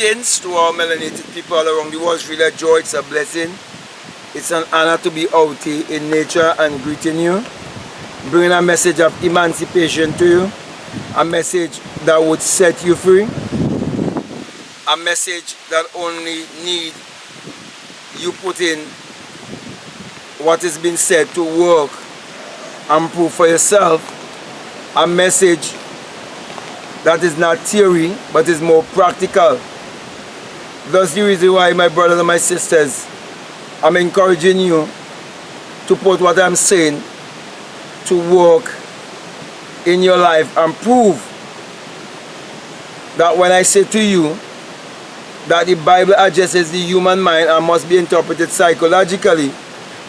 Greetings to all melanated people all around the world. It's really a joy, it's a blessing. It's an honor to be out here in nature and greeting you, bringing a message of emancipation to you, a message that would set you free, a message that only need you put in what has been said to work and prove for yourself, a message that is not theory but is more practical. That's the reason why, my brothers and my sisters, I'm encouraging you to put what I'm saying to work in your life and prove that when I say to you that the Bible addresses the human mind and must be interpreted psychologically,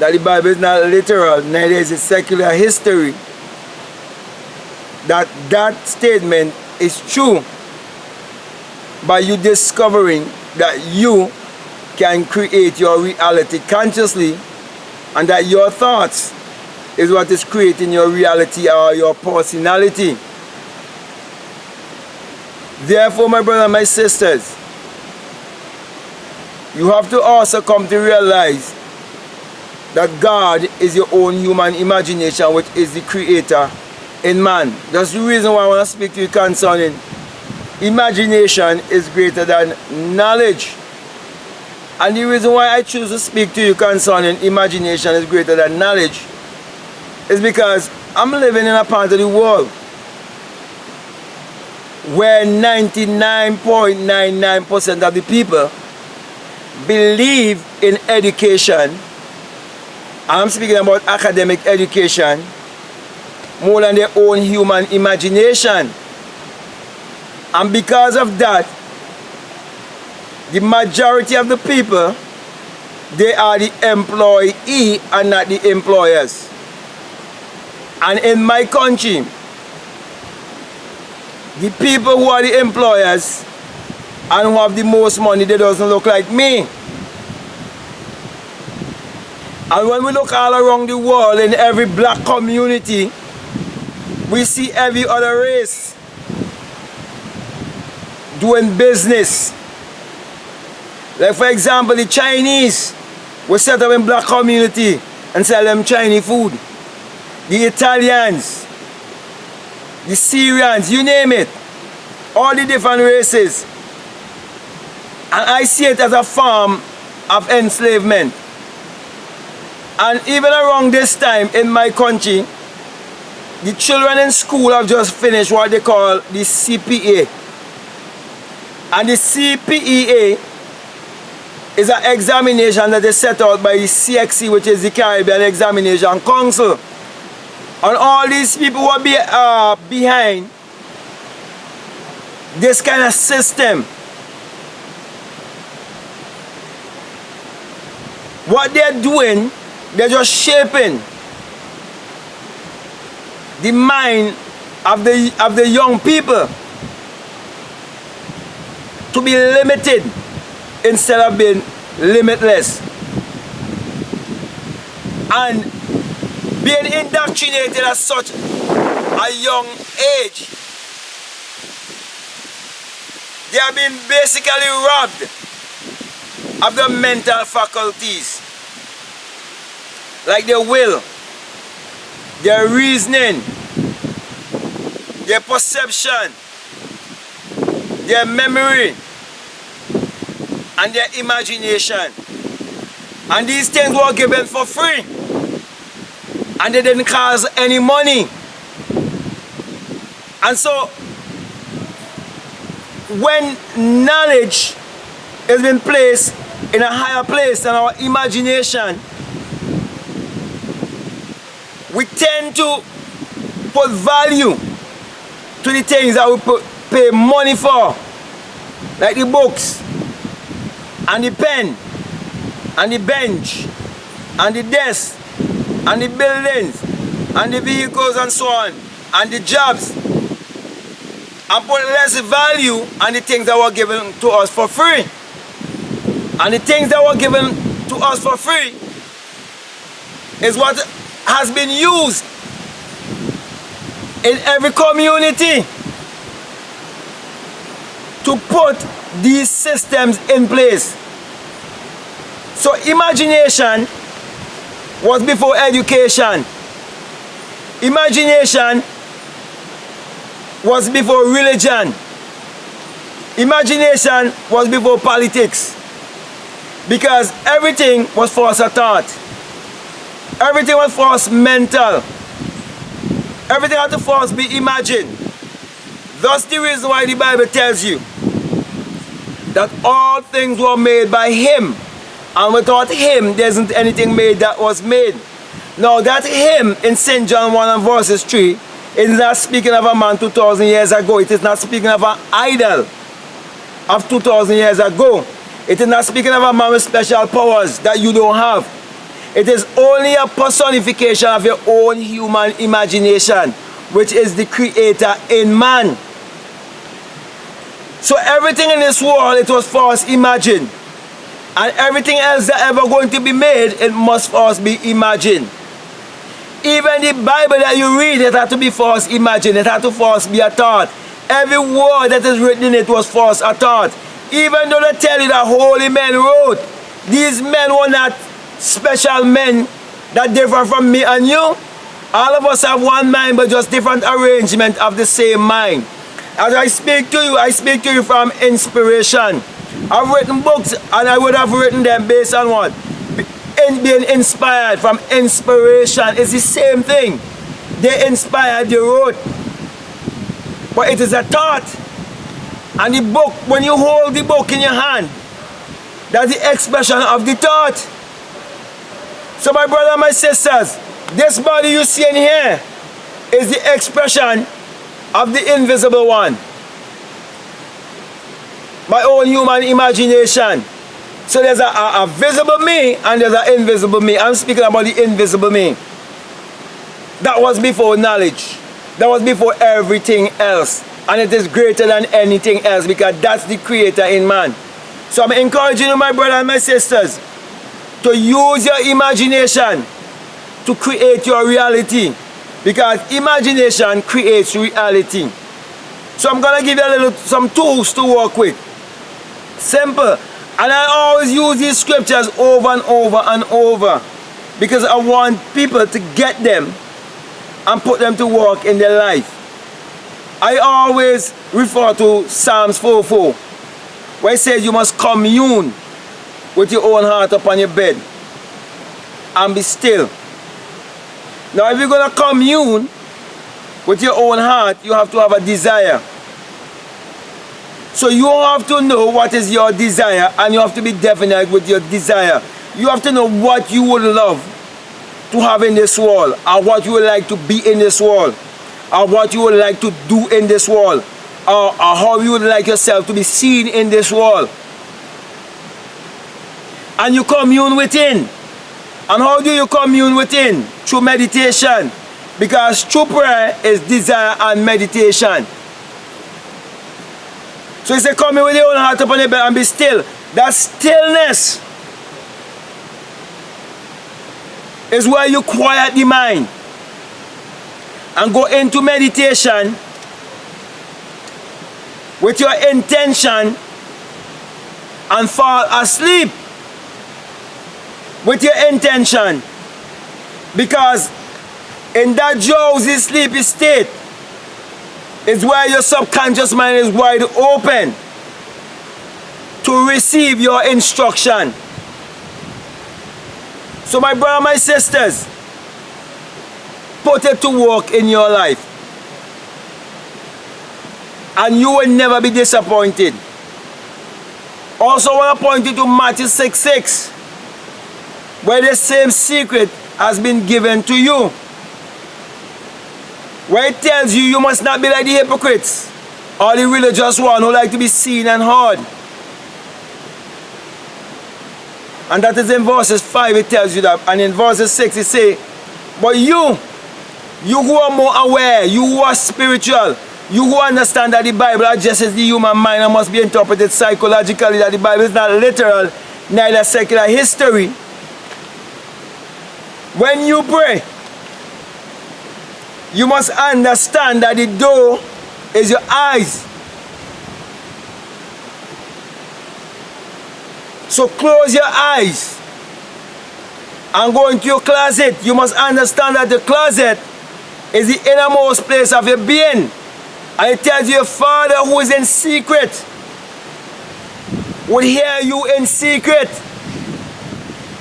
that the Bible is not literal, neither is it secular history, that statement is true by you discovering that you can create your reality consciously, and that your thoughts is what is creating your reality or your personality. Therefore, my brothers and my sisters, you have to also come to realize that God is your own human imagination, which is the creator in man. That's the reason why I want to speak to you concerning imagination is greater than knowledge. And the reason why I choose to speak to you concerning imagination is greater than knowledge is because I'm living in a part of the world where 99.99% of the people believe in education. I'm speaking about academic education more than their own human imagination. And because of that, the majority of the people, they are the employee and not the employers. And in my country, the people who are the employers and who have the most money, they doesn't look like me. And when we look all around the world, in every black community, we see every other race doing business. Like for example, the Chinese will set up in black community and sell them Chinese food. The Italians, the Syrians, you name it, all the different races. And I see it as a form of enslavement. And even around this time in my country, the children in school have just finished what they call the CPA. And the CPEA is an examination that is set out by the CXC, which is the Caribbean Examination Council. And all these people who are behind this kind of system, what they're doing, they're just shaping the mind of the young people to be limited instead of being limitless, and being indoctrinated at such a young age. They have been basically robbed of their mental faculties, like their will, their reasoning, their perception, their memory, and their imagination. And these things were given for free, and they didn't cost any money. And so when knowledge has been placed in a higher place than our imagination, we tend to put value to the things that we pay money for, like the books, and the pen, and the bench, and the desk, and the buildings, and the vehicles, and so on, and the jobs, and put less value on the things that were given to us for free. And the things that were given to us for free is what has been used in every community to put these systems in place. So imagination was before education. Imagination was before religion. Imagination was before politics. Because everything was for us thought. Everything was for us mental. Everything had to for us be imagined. That's the reason why the Bible tells you that all things were made by Him, and without Him there isn't anything made that was made. Now that Him in St. John 1 and verses 3 is not speaking of a man 2,000 years ago. It is not speaking of an idol of 2,000 years ago. It is not speaking of a man with special powers that you don't have. It is only a personification of your own human imagination, which is the creator in man. So everything in this world, it was for us imagined. And everything else that ever going to be made, it must for us be imagined. Even the Bible that you read, it had to be for us imagined. It had to for us be a thought. Every word that is written in it was for us a thought. Even though they tell you that holy men wrote, these men were not special men that differ from me and you. All of us have one mind, but just different arrangement of the same mind. As I speak to you from inspiration. I've written books, and I would have written them based on what? Being inspired from inspiration. It's the same thing. They inspired, they wrote. But it is a thought. And the book, when you hold the book in your hand, that's the expression of the thought. So my brother and my sisters, this body you see in here is the expression of the invisible one. My own human imagination. So there's a visible me and there's an invisible me. I'm speaking about the invisible me. That was before knowledge. That was before everything else. And it is greater than anything else because that's the creator in man. So I'm encouraging you, my brother and my sisters, to use your imagination to create your reality, because imagination creates reality. So I'm gonna give you some tools to work with. Simple. And I always use these scriptures over and over and over because I want people to get them and put them to work in their life. I always refer to Psalms 4:4, where it says you must commune with your own heart upon your bed and be still. Now if you're going to commune with your own heart, you have to have a desire. So you have to know what is your desire, and you have to be definite with your desire. You have to know what you would love to have in this world, or what you would like to be in this world, or what you would like to do in this world, or how you would like yourself to be seen in this world. And you commune within. And how do you commune within? Through meditation. Because true prayer is desire and meditation. So he said, come in with your own heart upon your bed and be still. That stillness is where you quiet the mind and go into meditation with your intention and fall asleep with your intention. Because in that drowsy, sleepy state is where your subconscious mind is wide open to receive your instruction. So my brother, my sisters, put it to work in your life and you will never be disappointed. Also I want to point you to Matthew 6:6, where the same secret has been given to you, where it tells you you must not be like the hypocrites or the religious one who like to be seen and heard. And that is in verses 5 it tells you that, and in verses 6 it says, but you who are more aware, you who are spiritual, you who understand that the Bible addresses the human mind and must be interpreted psychologically, that the Bible is not literal, neither secular history. When you pray, you must understand that the door is your eyes. So close your eyes and go into your closet. You must understand that the closet is the innermost place of your being. And it tells you your Father who is in secret would hear you in secret,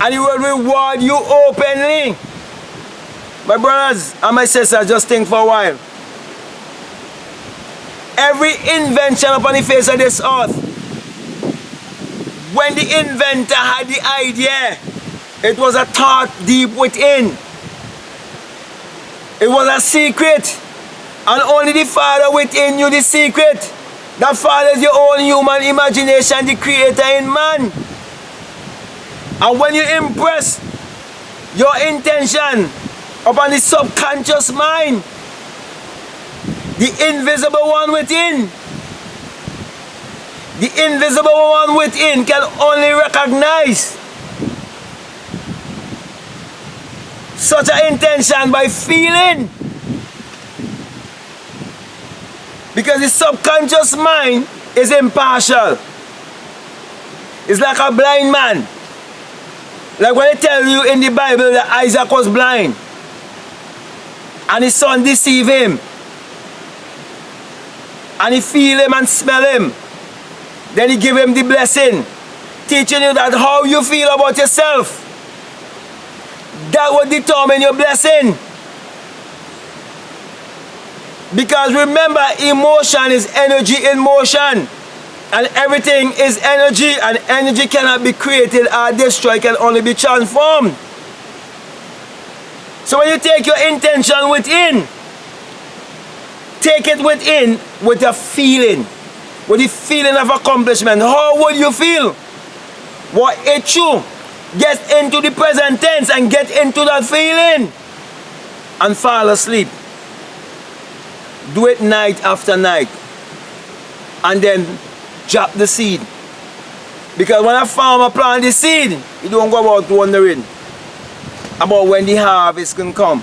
and He will reward you openly. My brothers and my sisters, just think for a while. Every invention upon the face of this earth, when the inventor had the idea, it was a thought deep within. It was a secret. And only the Father within you, the secret. That Father is your own human imagination, the creator in man. And when you impress your intention upon the subconscious mind, the invisible one within, can only recognize such an intention by feeling. Because the subconscious mind is impartial. It's like a blind man. Like when they tell you in the Bible that Isaac was blind and his son deceived him, and he feel him and smell him, then he give him the blessing, teaching you that how you feel about yourself, that will determine your blessing. Because remember, emotion is energy in motion. And everything is energy, and energy cannot be created or destroyed, can only be transformed. So when you take your intention within, take it within with a feeling, with the feeling of accomplishment. How would you feel? What it you? Get into the present tense and get into that feeling and fall asleep. Do it night after night, and then drop the seed. Because when a farmer plant the seed, he don't go about wondering about when the harvest can come.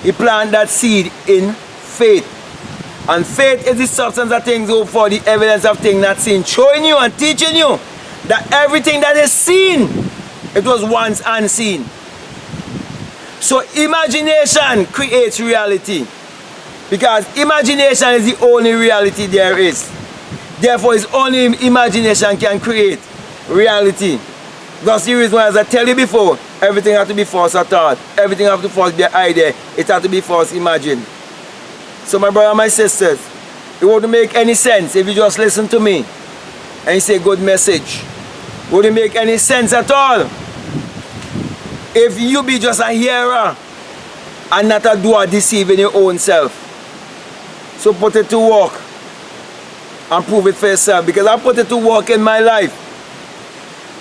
He plant that seed in faith. And faith is the substance of things hoped for, the evidence of things not seen, showing you and teaching you that everything that is seen, it was once unseen. So imagination creates reality. Because imagination is the only reality there is. Therefore, it's only imagination can create reality. That's the reason why, as I tell you before, everything has to be false at thought. Everything has to false be an idea. It has to be false imagined. So my brother and my sisters, it wouldn't make any sense if you just listen to me and you say good message. It wouldn't make any sense at all if you be just a hearer and not a doer, deceiving your own self. So put it to work and prove it for yourself. Because I put it to work in my life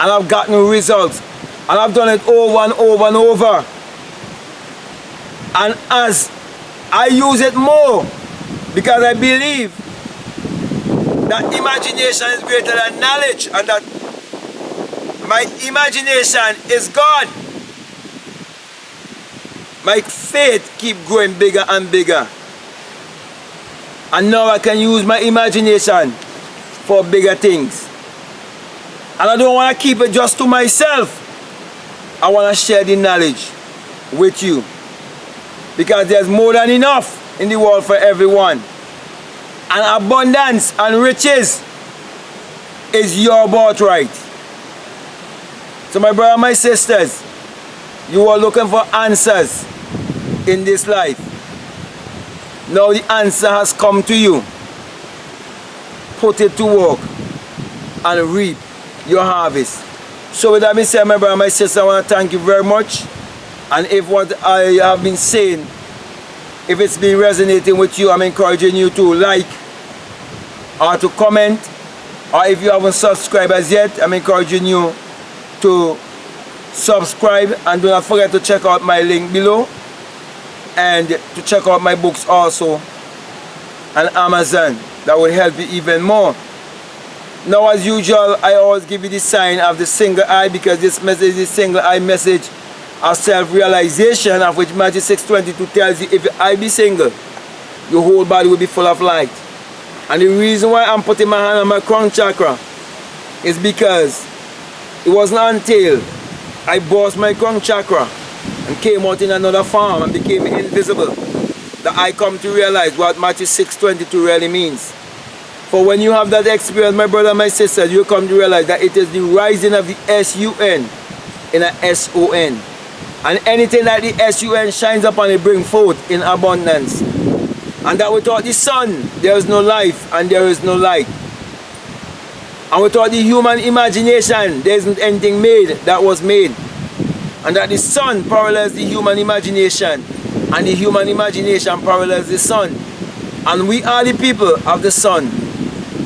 and I've gotten results. And I've done it over and over and over. And as I use it more, because I believe that imagination is greater than knowledge, and that my imagination is God. My faith keeps growing bigger and bigger. And now I can use my imagination for bigger things. And I don't want to keep it just to myself. I want to share the knowledge with you. Because there's more than enough in the world for everyone. And abundance and riches is your birthright. So my brother and my sisters, you are looking for answers in this life. Now the answer has come to you. Put it to work and reap your harvest. So with that being said, my brother and my sister, I want to thank you very much. And if what I have been saying, if it's been resonating with you, I'm encouraging you to like or to comment. Or if you haven't subscribed as yet, I'm encouraging you to subscribe, and do not forget to check out my link below, and to check out my books also on Amazon. That will help you even more. Now, as usual, I always give you the sign of the single eye, because this message is the single eye message of self-realization, of which Matthew 6:22 tells you, if your eye be single, your whole body will be full of light. And the reason why I'm putting my hand on my crown chakra is because It wasn't until I burst my crown chakra and came out in another form and became invisible that I come to realize what Matthew 6:22 really means. For when you have that experience, my brother and my sister, you come to realize that it is the rising of the S-U-N in a S-O-N. And anything that the S-U-N shines upon, it brings forth in abundance. And that without the sun, there is no life and there is no light. And without the human imagination, there isn't anything made that was made. And that the sun parallels the human imagination, and the human imagination parallels the sun. And we are the people of the sun.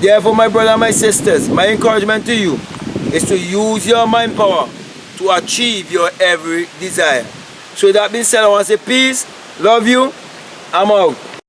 Therefore, my brother and my sisters, my encouragement to you is to use your mind power to achieve your every desire. So that being said, I want to say peace, love you, I'm out.